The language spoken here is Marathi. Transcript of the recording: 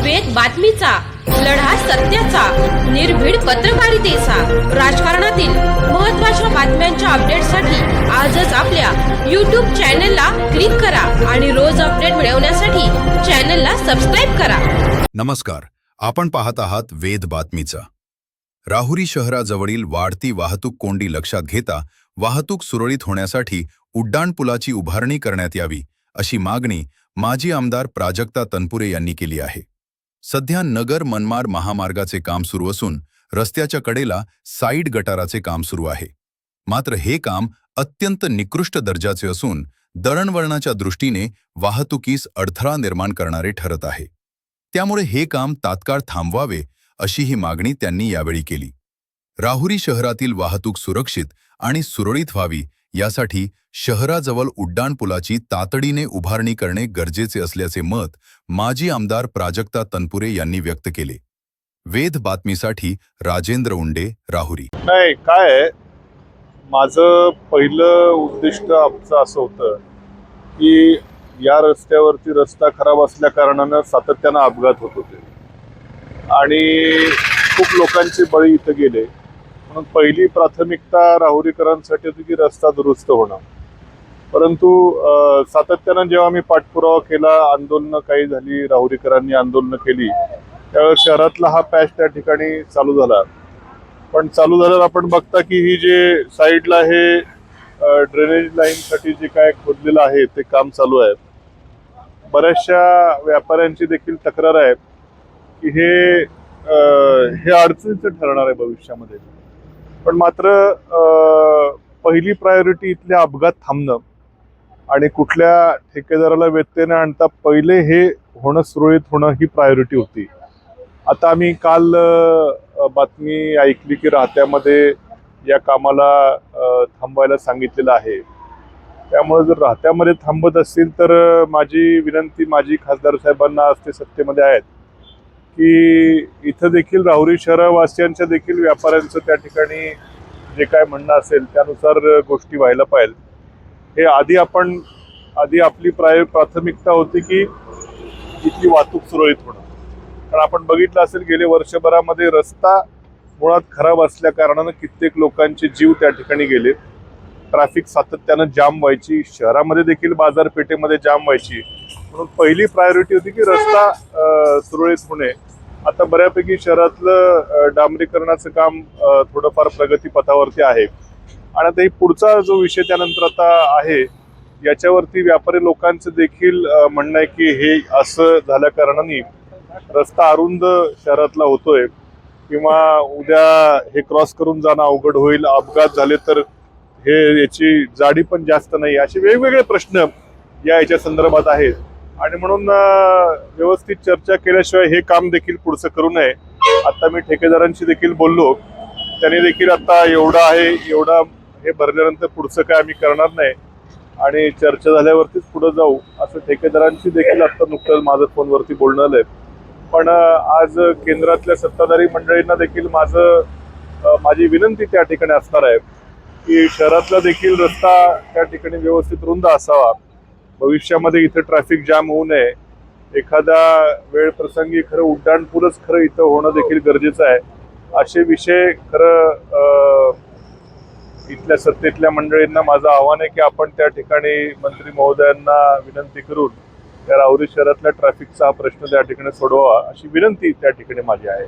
वेद बातमीचा, लढा सत्याचा, निर्भीड पत्रकारितेचा, राजकारणातील महत्त्वाच्या बातम्यांच्या अपडेटसाठी आजच आपल्या YouTube चॅनलला क्लिक करा आणि रोज अपडेट मिळवण्यासाठी चॅनलला सबस्क्राइब करा. नमस्कार, आपण पाहत आहात वेद बातमीचा. राहुरी शहराजवळील वाढती वाहतूक कोंडी लक्षात घेता वाहतूक सुरळीत होण्यासाठी उड्डाणपुलाची उभारणी करण्यात यावी अशी मागणी माजी आमदार प्राजक्ता तनपुरे यांनी केली आहे. सध्या नगर मनमाड महामार्गाचे काम सुरू असून रस्त्याच्या कडेला साईड गटाराचे काम सुरू आहे. मात्र हे काम अत्यंत निकृष्ट दर्जाचे असून दळणवळणाच्या दृष्टीने वाहतुकीस अडथळा निर्माण करणारे ठरत आहे. त्यामुळे हे काम तात्काळ थांबवावे अशी ही मागणी त्यांनी यावेळी केली. राहुरी शहरातील वाहतूक सुरक्षित आणि सुरळीत व्हावी यासाठी शहराजवळ उड्डाणपुलाची तातडीने उभारणी करणे गरजेचे असल्याचे मत माजी आमदार प्राजक्ता तनपुरे यांनी व्यक्त केले. वेद बातमीसाठी राजेंद्र उंडे, राहुरी. नाही, काय आहे, माझं पहिलं उद्दिष्ट आमचं असं होतं की या रस्त्यावरती रस्ता खराब असल्या कारणानं सातत्यानं अपघात होत होते आणि खूप लोकांचे बळी इथं गेले. म्हणून पहिली प्राथमिकता राहुरीकरांसाठी होती की रस्ता दुरुस्त होणं. परंतु सातत्यानं जेव्हा मी पाठपुरावा केला, आंदोलनं काही झाली, राहुरीकरांनी आंदोलनं केली, त्यावेळेस शहरातला हा पॅच त्या ठिकाणी चालू झाला. पण चालू झाल्यावर आपण बघता की ही जे साईडला हे ड्रेनेज लाईनसाठी जे काय खोदलेलं आहे ते काम चालू आहे. बऱ्याचशा व्यापाऱ्यांची देखील तक्रार आहे की हे अडचणीचं ठरणार आहे भविष्यामध्ये. पण मात्र पहिली प्रायोरिटी इथले अपघात थांबणं आणि कुठल्या ठेकेदाराला व्यत्यय न आणता पहिले हे होणं, सुरळीत होणं ही प्रायोरिटी होती. आता आम्ही काल बातमी ऐकली की राहत्यामध्ये या कामाला थांबवायला सांगितलेलं आहे. त्यामुळे जर राहत्यामध्ये थांबत असतील तर माझी विनंती माजी खासदार साहेबांना आज ते सत्तेमध्ये आहेत की इथं देखील राहुरी शहरवासियांच्या देखील व्यापाऱ्यांचं त्या ठिकाणी जे काय म्हणणं असेल त्यानुसार गोष्टी व्हायला पाहिजे. हे आधी आपली प्राथमिकता होती की इथली वाहतूक सुरळीत होणं. कारण आपण बघितलं असेल गेले वर्षभरामध्ये रस्ता मुळात खराब असल्या कारणानं कित्येक लोकांचे जीव त्या ठिकाणी गेले. ट्रॅफिक सातत्यानं जाम व्हायची, शहरामध्ये देखील बाजारपेठेमध्ये जाम व्हायची. म्हणून पहिली प्रायोरिटी होती की रस्ता सुरळीत होणे. आता बऱ्यापैकी शहरातलं डांबरीकरणाचं काम थोडंफार प्रगतीपथावरती आहे आणि आता ही पुढचा जो विषय त्यानंतर आता आहे याच्यावरती व्यापारी लोकांचं देखील म्हणणं आहे की हे असं झाल्या कारणाने रस्ता अरुंद शहरातला होतोय किंवा उद्या हे क्रॉस करून जाणं अवघड होईल, अपघात झाले तर याची जाडी पण जास्त नाही, असे वेगवेगळे प्रश्न याच्या संदर्भात आहेत. आणि म्हणून व्यवस्थित चर्चा केल्याशिवाय हे काम देखील पुढचं करू नये. आता मी ठेकेदारांशी देखील बोललो, त्यांनी देखील आता एवढं आहे, एवढा हे भरल्यानंतर पुढचं काय आम्ही करणार नाही आणि चर्चा झाल्यावरतीच पुढे जाऊ असं ठेकेदारांशी देखील आता नुकतंच माझं फोनवरती बोलणं आलंय. पण आज केंद्रातल्या सत्ताधारी मंडळींना देखील माझी विनंती त्या ठिकाणी असणार आहे की शहरातला देखील रस्ता त्या ठिकाणी व्यवस्थित रुंद असावा. भविष्यामध्ये इथं ट्रॅफिक जाम होऊ नये. एखादा वेळ प्रसंगी खरं उड्डाणपूलच खरं इथं होणं देखील गरजेचं आहे. असे विषय खरं इथल्या सत्तेतल्या मंडळींना माझं आव्हान आहे की आपण त्या ठिकाणी मंत्री महोदयांना विनंती करून त्या राहुरी शहरातल्या ट्रॅफिकचा हा प्रश्न त्या ठिकाणी सोडवा अशी विनंती त्या ठिकाणी माझी आहे.